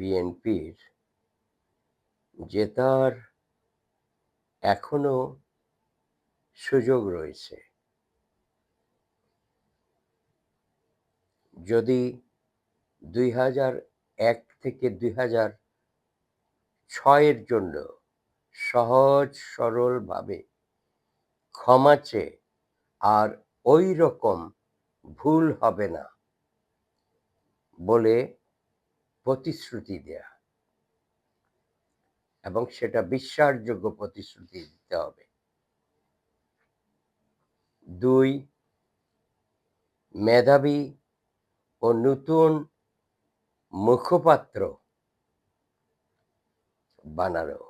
বিএনপির জেতার এখনো সুযোগ রয়েছে। যদি ২০০১ থেকে ২০০৬ এর জন্য সহজ সরলভাবে ক্ষমা চেয়ে আর ওই রকম ভুল হবে না বলে প্রতিশ্রুতি দেয়া এবং সেটা বিশ্বাসযোগ্য প্রতিশ্রুতি দিতে হবে। ২, মেধাবী ও নতুন মুখপাত্র বানানো।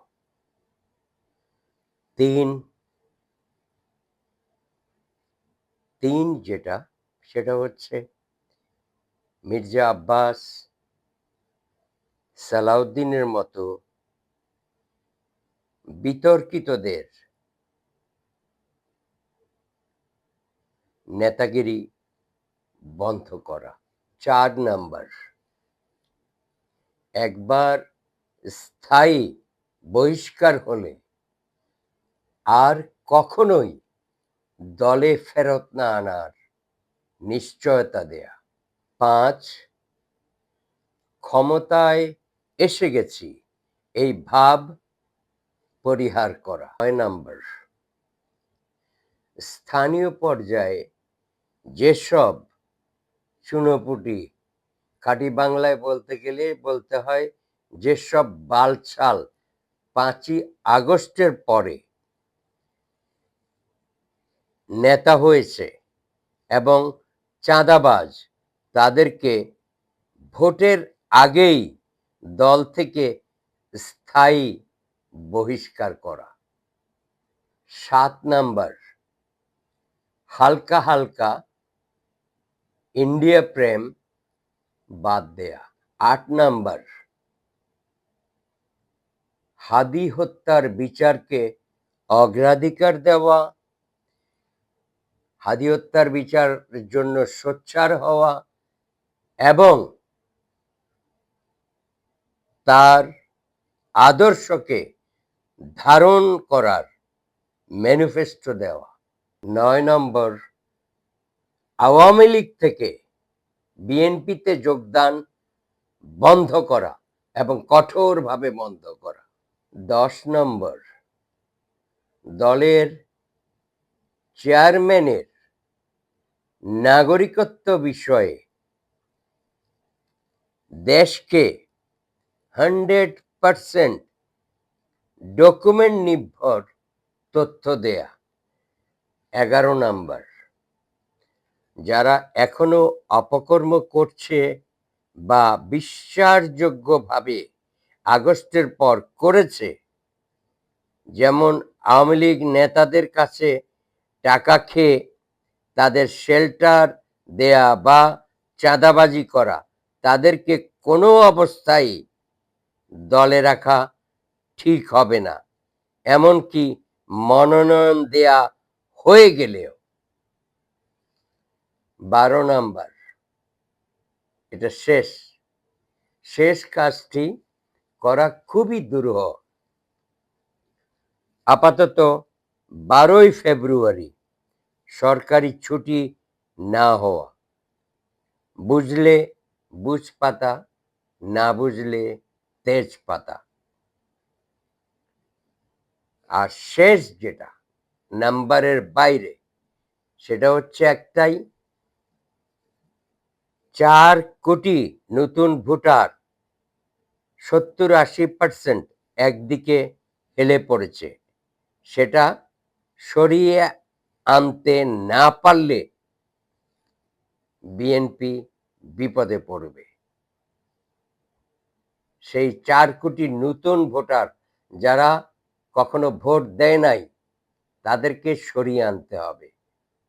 ৩ যেটা সেটা হচ্ছে মির্জা আব্বাস, সালাউদ্দিনের মতো বিতর্কিতদের নেতাগিরি বন্ধ করা। ৪ নাম্বার, একবার স্থায়ী বহিষ্কার হলে আর কখনোই দলে ফেরত না আনার নিশ্চয়তা দেয়া। ৫, ক্ষমতায় এসে গেছি এই ভাব পরিহার করা। ৬ নাম্বার, স্থানীয় পর্যায়ে যেসব চুনোপুটি, খাঁটি বাংলায় বলতে গেলে বলতে হয় যেসব বালছাল ৫ই আগস্টের পরে নেতা হয়েছে এবং চাঁদাবাজ, তাদেরকে ভোটের আগেই দল থেকে স্থায়ী বহিষ্কার করা। ৭ নাম্বার, হালকা হালকা ইন্ডিয়া প্রেম বাদ দেয়া। ৮ নাম্বার, হাদি হত্যার বিচারকে অগ্রাধিকার দেওয়া, হাদি হত্যার বিচারের জন্য সোচ্চার হওয়া এবং তার আদর্শকে ধারণ করার ম্যানিফেস্টো দেওয়া। ৯ নম্বর, আওয়ামী লীগ থেকে বিএনপিতে যোগদান বন্ধ করা এবং কঠোরভাবে বন্ধ করা। ১০ নম্বর, দলের চেয়ারম্যানের নাগরিকত্ব বিষয়ে দেশকে 100% ডকুমেন্ট নির্ভর তথ্য দেয়া। ১১ নাম্বার, যারা এখনো অপকর্ম করছে বা বিশ্বাসযোগ্যভাবে আগস্টের পর করেছে, যেমন আওয়ামী লীগ নেতাদের কাছে টাকা খেয়ে তাদের শেল্টার দেয়া বা চাঁদাবাজি করা, তাদেরকে কোনো অবস্থায় দলে রাখা ঠিক হবে না, এমনকি মনোনয়ন দেয়া হয়ে গেলেও। ১২ নাম্বার, এটা শেষ কাজটি করা খুবই দুরূহ। আপাতত ১২ই ফেব্রুয়ারি সরকারি ছুটি না হওয়া, বুঝলে বুঝপাতা, না বুঝলে তেজপাতা। আর শেষ যেটা নাম্বারের বাইরে, সেটা হচ্ছে একটাই, ৪ কোটি নতুন ভোটার ৭০-৮০% একদিকে হেলে পড়েছে। সেটা সরিয়ে আনতে না পারলে বিএনপি বিপদে পড়বে। সেই ৪ কোটি নতুন ভোটার যারা কখনো ভোট দেয় নাই, তাদেরকে সরিয়ে আনতে হবে।